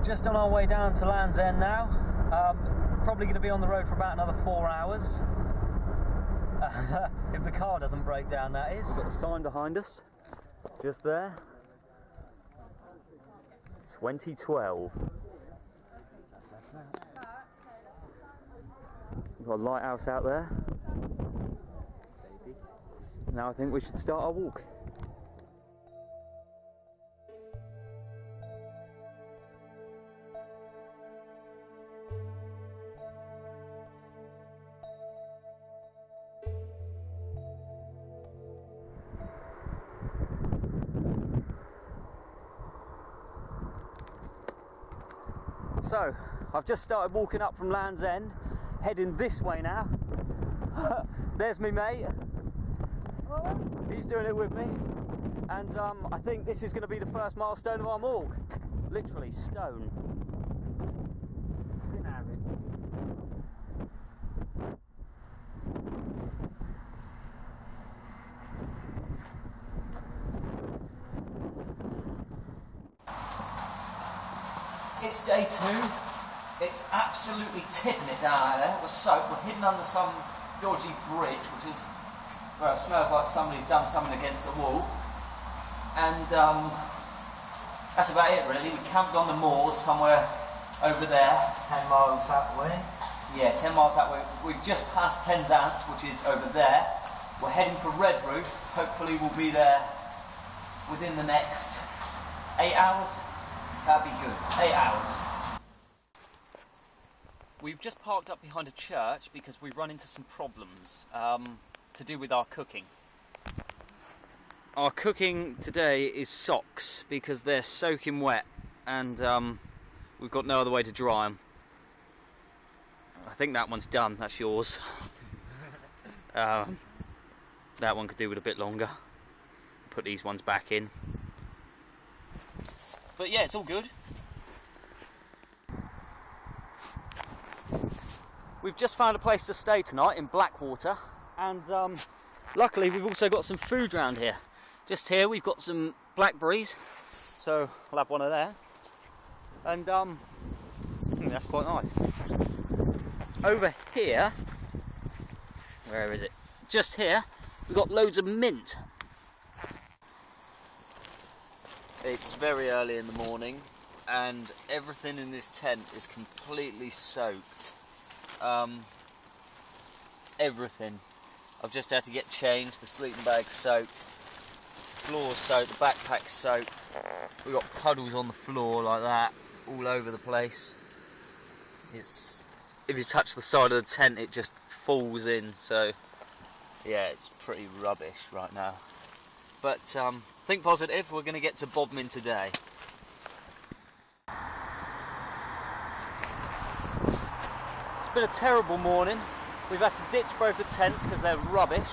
Just on our way down to Land's End now. Probably going to be on the road for about another 4 hours. If the car doesn't break down, that is. Got a sign behind us, just there. 2012. We've got a lighthouse out there. Now I think we should start our walk. So, I've just started walking up from Land's End, heading this way now. There's me mate. He's doing it with me. And I think this is going to be the first milestone of our walk. Literally, stone. Didn't have it. It's day 2. It's absolutely tipping it down out there. We're soaked. We're hidden under some dodgy bridge, which is, well, it smells like somebody's done something against the wall. And that's about it, really. We camped on the moors somewhere over there. 10 miles that way. Yeah, 10 miles that way. We've just passed Penzance, which is over there. We're heading for Redruth. Hopefully we'll be there within the next 8 hours. That'd be good. 8 hours. We've just parked up behind a church because we've run into some problems to do with our cooking. Our cooking today is socks because they're soaking wet and we've got no other way to dry them. I think that one's done. That's yours. That one could do with a bit longer. Put these ones back in. But yeah, it's all good. We've just found a place to stay tonight in Blackwater, and luckily we've also got some food around here. Just here we've got some blackberries, so I'll have one of there. And I think that's quite nice. Over here, where is it? Just here, we've got loads of mint. It's very early in the morning and everything in this tent is completely soaked. Everything. I've just had to get changed, the sleeping bag's soaked, floor's soaked, the backpack's soaked. We've got puddles on the floor like that, all over the place. It's, if you touch the side of the tent it just falls in, so yeah, it's pretty rubbish right now. But think positive, we're going to get to Bodmin today. It's been a terrible morning. We've had to ditch both the tents because they're rubbish.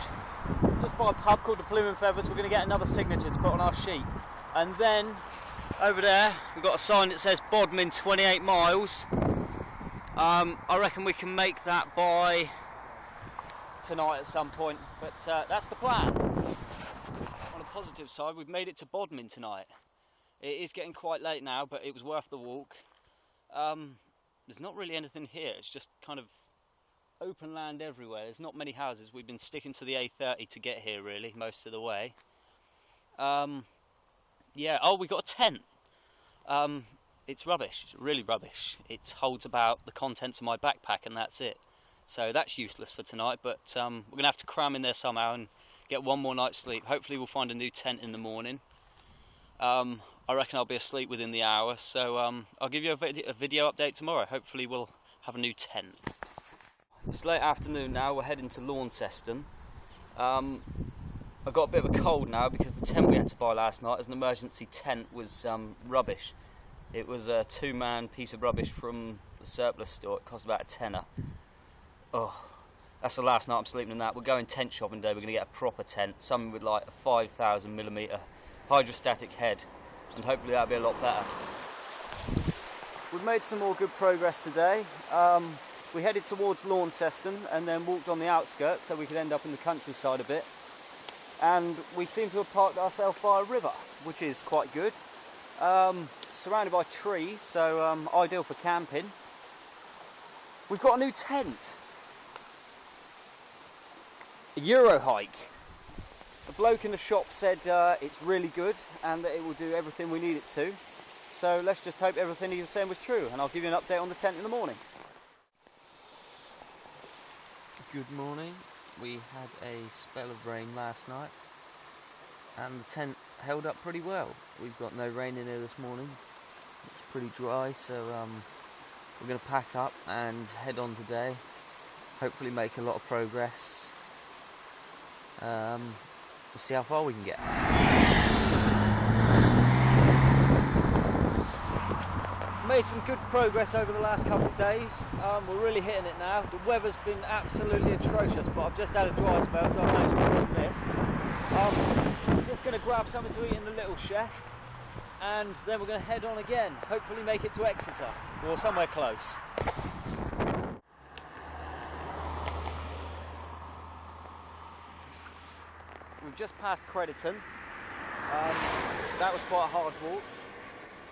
Just by a pub called the Blooming Feathers, we're going to get another signature to put on our sheet. And then, over there, we've got a sign that says Bodmin 28 miles. I reckon we can make that by tonight at some point, but that's the plan. On a positive side, we've made it to Bodmin tonight. It is getting quite late now, but it was worth the walk. There's not really anything here, it's just kind of open land everywhere. There's not many houses. We've been sticking to the A30 to get here really, most of the way. Yeah, oh, we got a tent. It's rubbish, it's really rubbish. It holds about the contents of my backpack and that's it. So that's useless for tonight, but we're going to have to cram in there somehow and get one more night's sleep. Hopefully we'll find a new tent in the morning. I reckon I'll be asleep within the hour, so I'll give you a video update tomorrow. Hopefully we'll have a new tent. It's late afternoon now, we're heading to Launceston. I've got a bit of a cold now because the tent we had to buy last night as an emergency tent was rubbish. It was a 2-man piece of rubbish from the surplus store. It cost about a tenner. Oh, that's the last night I'm sleeping in that. We're going tent shopping today. We're going to get a proper tent, something with like a 5,000mm hydrostatic head, and hopefully that'll be a lot better. We've made some more good progress today. We headed towards Launceston and then walked on the outskirts so we could end up in the countryside a bit. And we seem to have parked ourselves by a river, which is quite good. surrounded by trees, so ideal for camping. We've got a new tent. A Euro hike. The bloke in the shop said it's really good and that it will do everything we need it to. So let's just hope everything he was saying was true, and I'll give you an update on the tent in the morning. Good morning. We had a spell of rain last night and the tent held up pretty well. We've got no rain in here this morning. It's pretty dry, so we're going to pack up and head on today. Hopefully make a lot of progress. We'll see how far we can get. Made some good progress over the last couple of days. We're really hitting it now. The weather's been absolutely atrocious, but I've just had a dry spell, so I've managed to do this. I'm just going to grab something to eat in the little chef, and then we're going to head on again. Hopefully make it to Exeter, or somewhere close. We've just passed Crediton. That was quite a hard walk.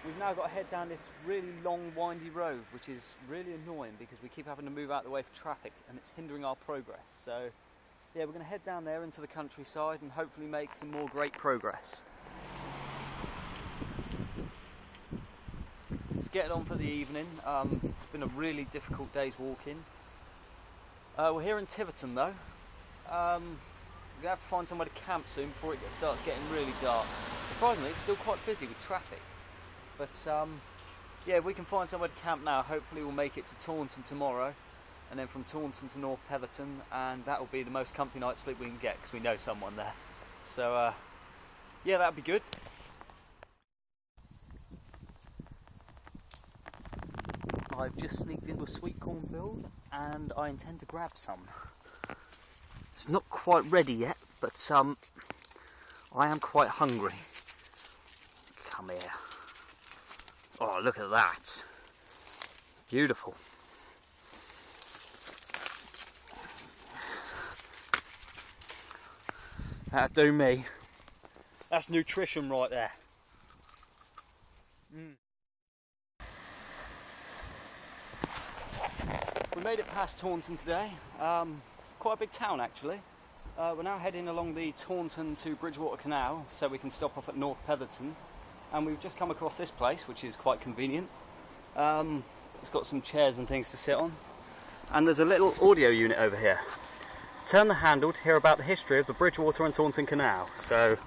We've now got to head down this really long, windy road, which is really annoying because we keep having to move out of the way for traffic and it's hindering our progress. So, yeah, we're going to head down there into the countryside and hopefully make some more great progress. Let's get it on for the evening. It's been a really difficult day's walking. We're here in Tiverton though. We're going to have to find somewhere to camp soon before it starts getting really dark. Surprisingly, it's still quite busy with traffic. But yeah, we can find somewhere to camp now. Hopefully we'll make it to Taunton tomorrow, and then from Taunton to North Petherton, and that will be the most comfy night's sleep we can get because we know someone there. So yeah, that'll be good. I've just sneaked into a sweet corn field and I intend to grab some. It's not quite ready yet, but I am quite hungry. Come here. Oh, look at that. Beautiful. That'll do me. That's nutrition right there. We made it past Taunton today. Quite a big town actually. We're now heading along the Taunton to Bridgewater Canal so we can stop off at North Petherton. And we've just come across this place, which is quite convenient. It's got some chairs and things to sit on. And there's a little audio unit over here. Turn the handle to hear about the history of the Bridgewater and Taunton Canal. So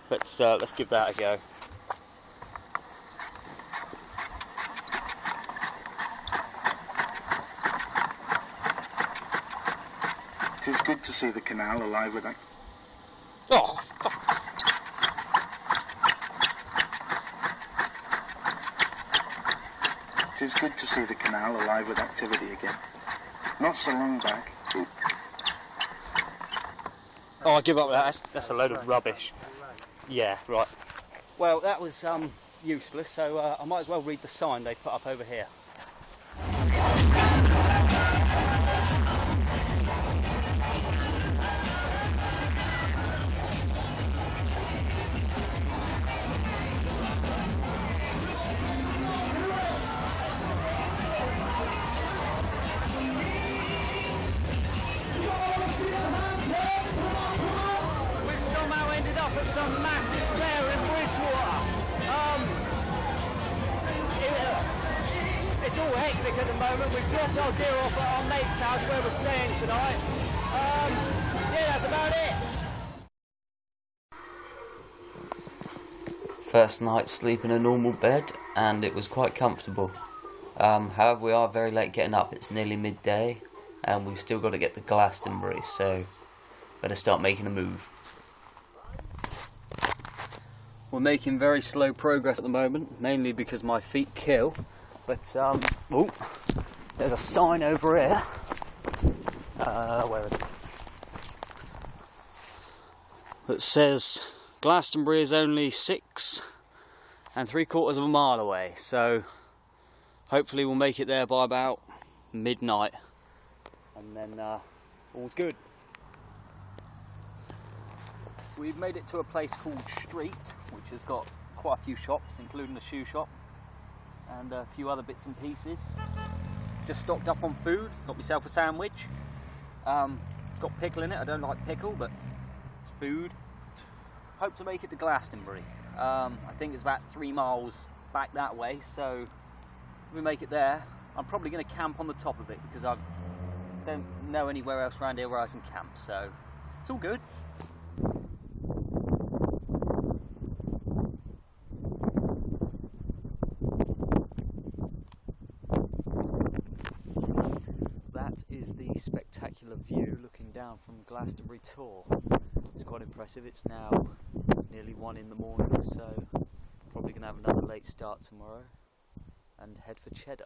let's give that a go. It is good to see the canal alive with that. Oh, It is good to see the canal alive with activity again. Not so long back. oh, I give up with that. That's a load of rubbish. Yeah, right. Well, that was useless, so I might as well read the sign they put up over here. Some massive fair in Bridgewater. It's all hectic at the moment. We've dropped our gear off at our mate's house where we're staying tonight. Yeah, that's about it. First night sleep in a normal bed and it was quite comfortable. However, we are very late getting up. It's nearly midday and we've still got to get to Glastonbury, so better start making a move. We're making very slow progress at the moment, mainly because my feet kill. But oh, there's a sign over here. Where is it? That says Glastonbury is only 6 3/4 miles away. So hopefully we'll make it there by about midnight, and then all's good. We've made it to a place called Street, which has got quite a few shops, including the shoe shop. and a few other bits and pieces. Just stocked up on food, got myself a sandwich. It's got pickle in it, I don't like pickle, but it's food. Hope to make it to Glastonbury. I think it's about 3 miles back that way, so if we make it there, I'm probably going to camp on the top of it because I don't know anywhere else around here where I can camp, so it's all good. That is the spectacular view looking down from Glastonbury Tor. It's quite impressive. It's now nearly 1 in the morning, so probably going to have another late start tomorrow and head for Cheddar.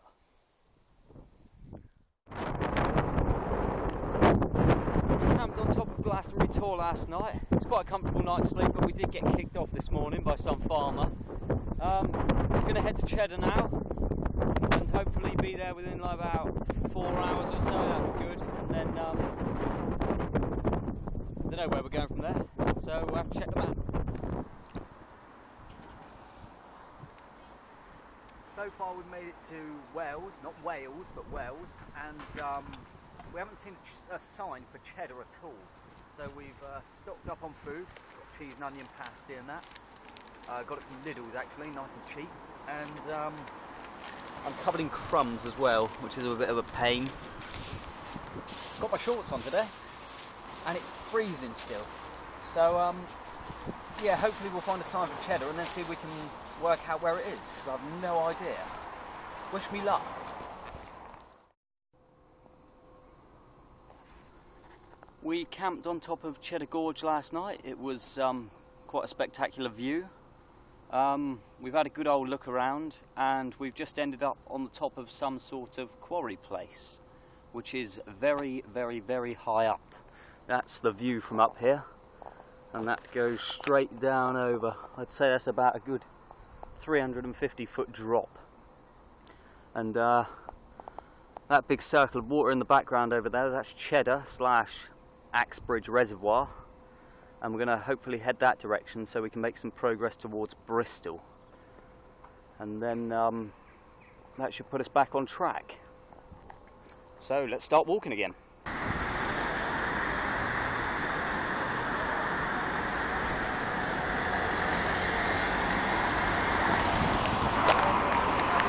We camped on top of Glastonbury Tor last night. It's quite a comfortable night's sleep, but we did get kicked off this morning by some farmer. We're going to head to Cheddar now and hopefully be there within like about 4 hours or so. That'd be good. And then I don't know where we're going from there, so we'll have to check the map. So far we've made it to Wales, not Wales, but Wales, and we haven't seen a sign for Cheddar at all. So we've stocked up on food, got cheese and onion pasty and that. Got it from Lidl's actually, nice and cheap. And I'm covered in crumbs as well, which is a bit of a pain. Got my shorts on today, and it's freezing still. So yeah, hopefully we'll find a sign for Cheddar and then see if we can work out where it is, because I have no idea. Wish me luck. We camped on top of Cheddar Gorge last night. It was quite a spectacular view. We've had a good old look around, and we've just ended up on the top of some sort of quarry place, which is very, very, very high up. That's the view from up here, and that goes straight down over. I'd say that's about a good 350-foot drop. And that big circle of water in the background over there, that's Cheddar / Axbridge Reservoir. And we're going to hopefully head that direction so we can make some progress towards Bristol. And then that should put us back on track. So let's start walking again.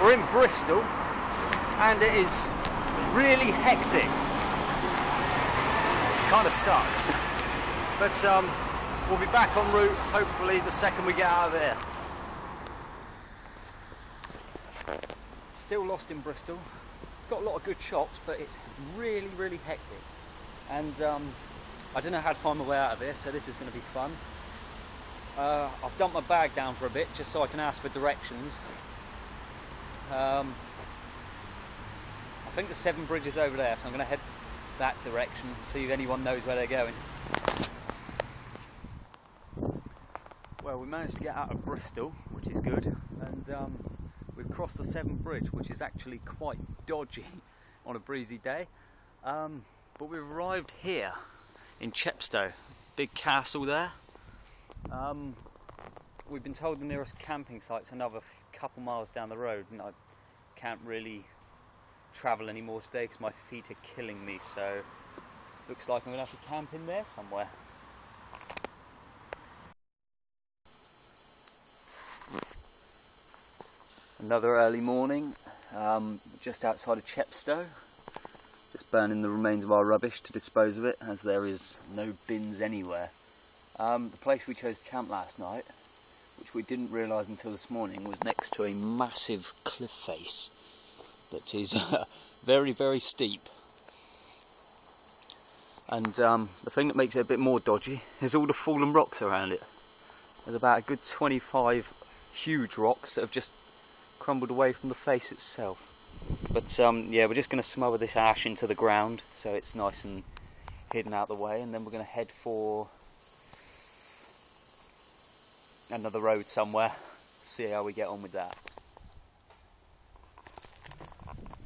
We're in Bristol and it is really hectic. Kind of sucks. But we'll be back en route hopefully the second we get out of here. Still lost in Bristol. It's got a lot of good shops, but it's really, really hectic. And I don't know how to find my way out of here, so this is going to be fun. I've dumped my bag down for a bit just so I can ask for directions. I think the 7 bridges over there, so I'm going to head that direction and see if anyone knows where they're going. Well, we managed to get out of Bristol, which is good, and we've crossed the 7 bridge, which is actually quite dodgy on a breezy day. But we've arrived here in Chepstow, big castle there. We've been told the nearest camping site's another couple miles down the road, and I can't really travel anymore today because my feet are killing me, so looks like I'm going to have to camp in there somewhere. Another early morning, just outside of Chepstow, just burning the remains of our rubbish to dispose of it, as there is no bins anywhere. The place we chose to camp last night, which we didn't realise until this morning, was next to a massive cliff face that is very, very steep. And the thing that makes it a bit more dodgy is all the fallen rocks around it. There's about a good 25 huge rocks that have just crumbled away from the face itself. But yeah, we're just going to smother this ash into the ground so it's nice and hidden out of the way, and then we're going to head for another road somewhere, see how we get on with that.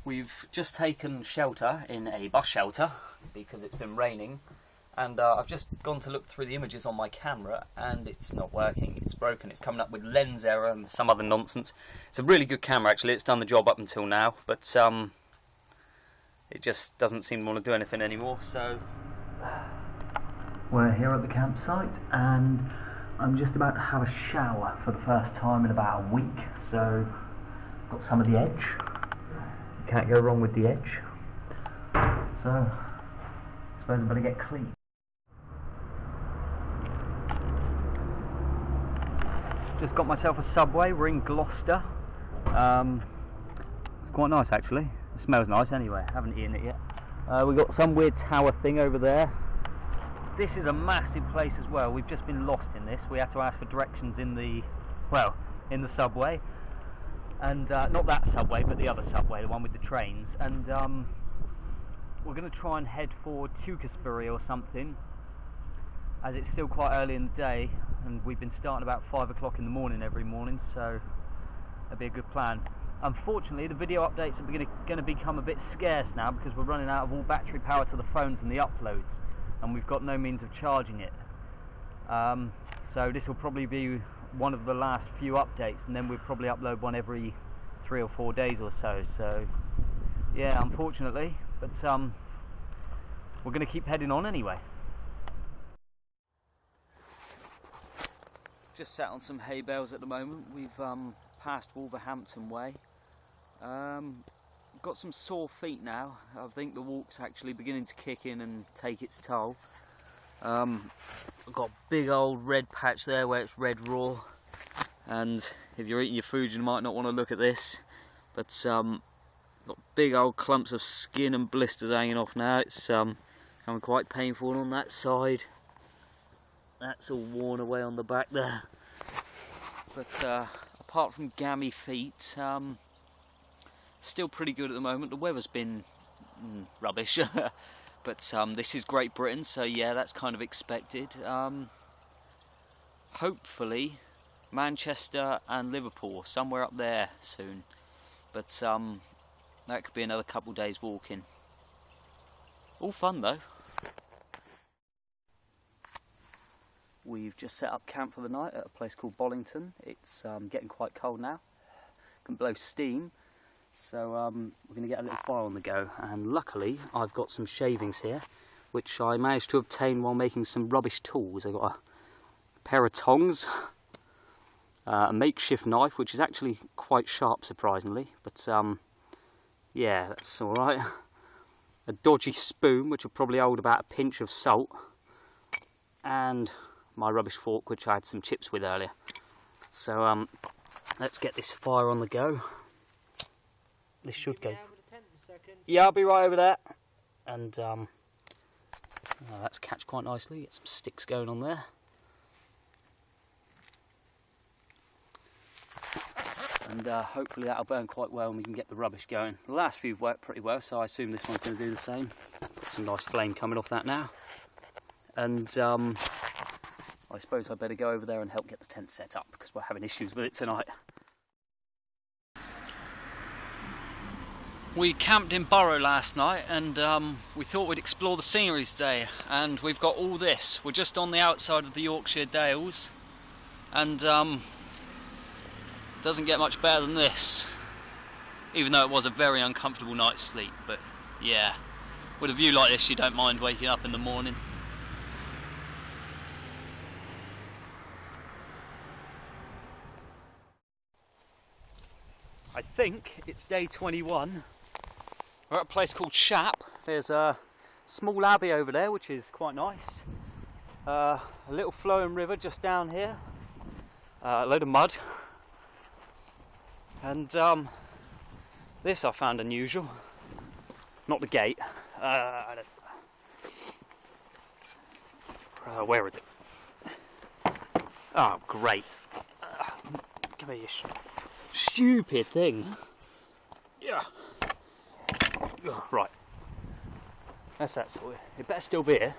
We've just taken shelter in a bus shelter because it's been raining, And I've just gone to look through the images on my camera, and it's not working. It's broken. It's coming up with lens error and some other nonsense. It's a really good camera, actually. It's done the job up until now, but it just doesn't seem to want to do anything anymore. So we're here at the campsite, and I'm just about to have a shower for the first time in about a week. So got some of the edge. You can't go wrong with the edge. So I suppose I better get clean. Just got myself a Subway. We're in Gloucester. It's quite nice, actually. It smells nice anyway. Haven't eaten it yet. We got some weird tower thing over there. This is a massive place as well. We've just been lost in this. We had to ask for directions in the, well, in the subway, and not that subway, but the other subway, the one with the trains. And we're going to try and head for Tewkesbury or something, as it's still quite early in the day, and we've been starting about 5 o'clock in the morning every morning, so that'd be a good plan. Unfortunately, the video updates are going to become a bit scarce now, because we're running out of all battery power to the phones and the uploads, and we've got no means of charging it. So this will probably be one of the last few updates, and then we'll probably upload one every 3 or 4 days or so. So yeah, unfortunately, but we're going to keep heading on anyway. Just sat on some hay bales at the moment. We've passed Wolverhampton Way. Got some sore feet now. I think the walk's actually beginning to kick in and take its toll. I've got a big old red patch there where it's red raw, and if you're eating your food you might not want to look at this, but got big old clumps of skin and blisters hanging off now. It's becoming quite painful on that side. That's all worn away on the back there. But apart from gammy feet, still pretty good at the moment. The weather's been rubbish, but this is Great Britain, so yeah, that's kind of expected. Hopefully Manchester and Liverpool, somewhere up there soon, but that could be another couple days walking. All fun though. We've just set up camp for the night at a place called Bollington. It's getting quite cold now. Can blow steam, so we're going to get a little fire on the go. And luckily, I've got some shavings here, which I managed to obtain while making some rubbish tools. I got a pair of tongs, a makeshift knife, which is actually quite sharp, surprisingly. But yeah, that's all right. A dodgy spoon, which will probably hold about a pinch of salt, and my rubbish fork, which I had some chips with earlier. So let's get this fire on the go. This should go. Yeah, I'll be right over there. And that's catch quite nicely. Get some sticks going on there. And hopefully that'll burn quite well and we can get the rubbish going. The last few worked pretty well, so I assume this one's going to do the same. Got some nice flame coming off that now. And I suppose I better go over there and help get the tent set up, because we're having issues with it tonight. We camped in Borough last night, and we thought we'd explore the scenery today, and we've got all this. We're just on the outside of the Yorkshire Dales, and doesn't get much better than this, even though it was a very uncomfortable night's sleep. But yeah, with a view like this you don't mind waking up in the morning. I think it's day 21. We're at a place called Shap. There's a small abbey over there, which is quite nice. A little flowing river just down here. A load of mud. And this I found unusual. Not the gate. Where is it? Oh, great. Come here, you stupid thing. Yeah. Oh, right. That's that sort of. It better still be here.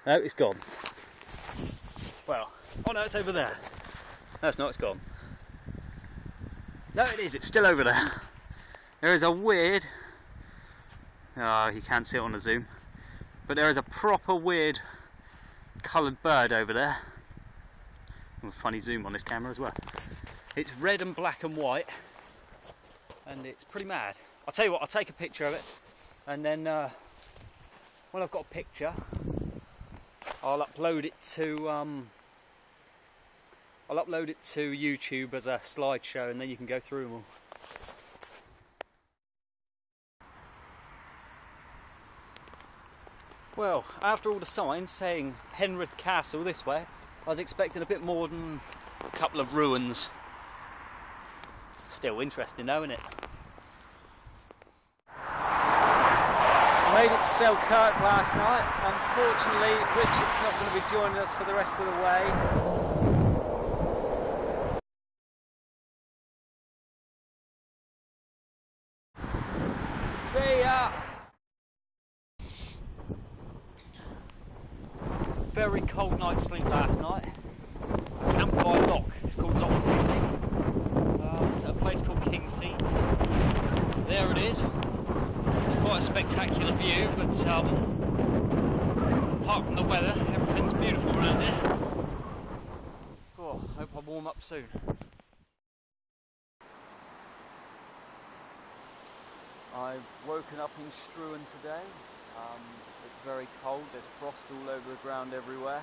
No, it's gone. Well, oh no, it's over there. That's not, it's gone. No, it is, it's still over there. There is a weird You can't see it on the zoom, but there is a proper weird coloured bird over there. Oh, funny zoom on this camera as well. It's red and black and white, and it's pretty mad. I'll tell you what, I'll take a picture of it, and then when I've got a picture, I'll upload it to YouTube as a slideshow, and then you can go through them all. Well, after all the signs saying Penrith Castle this way, I was expecting a bit more than a couple of ruins. Still interesting though, isn't it? I made it to Selkirk last night. Unfortunately, Richard's not going to be joining us for the rest of the way. See ya! Very cold night's sleep last night. Camped by a lock. It's called Lock 50. It's at a place called King's Seat. There it is. It's quite a spectacular view, but apart from the weather, everything's beautiful around here. Oh, hope I warm up soon. I've woken up in Struan today. It's very cold, there's frost all over the ground everywhere.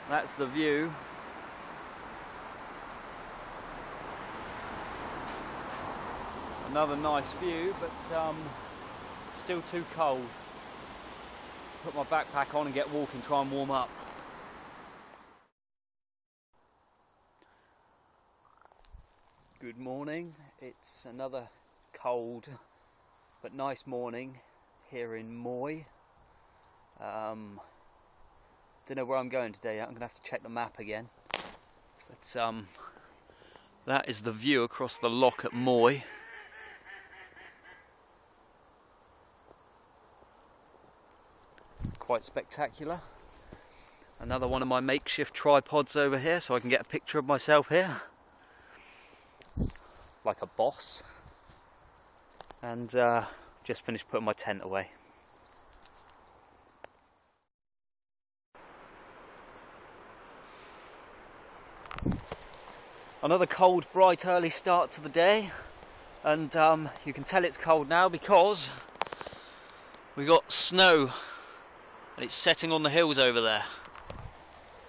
That's the view. Another nice view, but still too cold. Put my backpack on and get walking, try and warm up. Good morning. It's another cold but nice morning here in Moy. Don't know where I'm going today. I'm going to have to check the map again. But that is the view across the loch at Moy. Quite spectacular. Another one of my makeshift tripods over here so I can get a picture of myself here. Like a boss. And just finished putting my tent away. Another cold, bright, early start to the day, and you can tell it's cold now because we got snow and it's setting on the hills over there.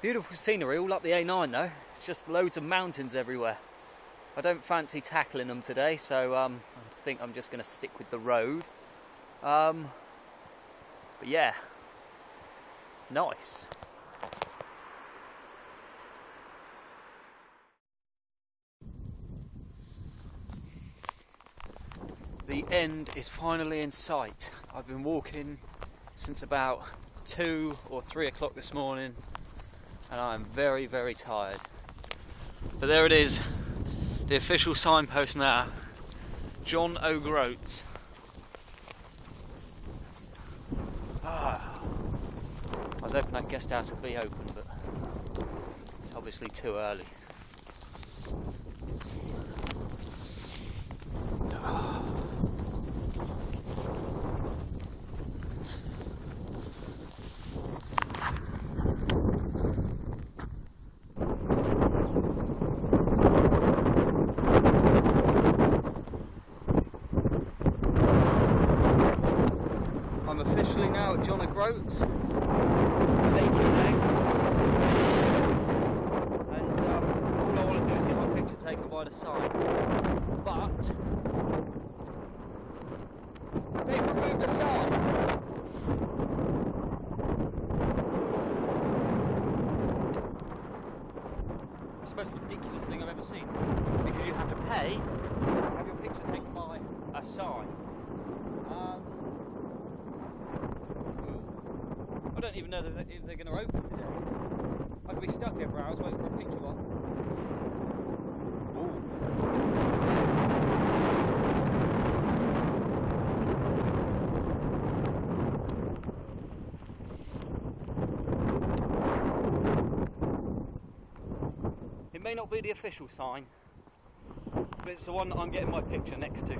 Beautiful scenery all up the A9 though. It's just loads of mountains everywhere. I don't fancy tackling them today, so I think I'm just going to stick with the road. But yeah, nice. The end is finally in sight. I've been walking since about 2 or 3 o'clock this morning, and I'm very, very tired. But there it is. The official signpost now, John Groats. I was hoping that guest house would be open, but it's obviously too early. I'm officially now at John Groats, and all I want to do is get my picture taken by the sign, but they've removed the sign. That's the most ridiculous thing I've ever seen, because you have to pay to have your picture taken by a sign. I don't even know if they're going to open today. I could be stuck here for hours waiting for a picture one. It may not be the official sign, but it's the one that I'm getting my picture next to.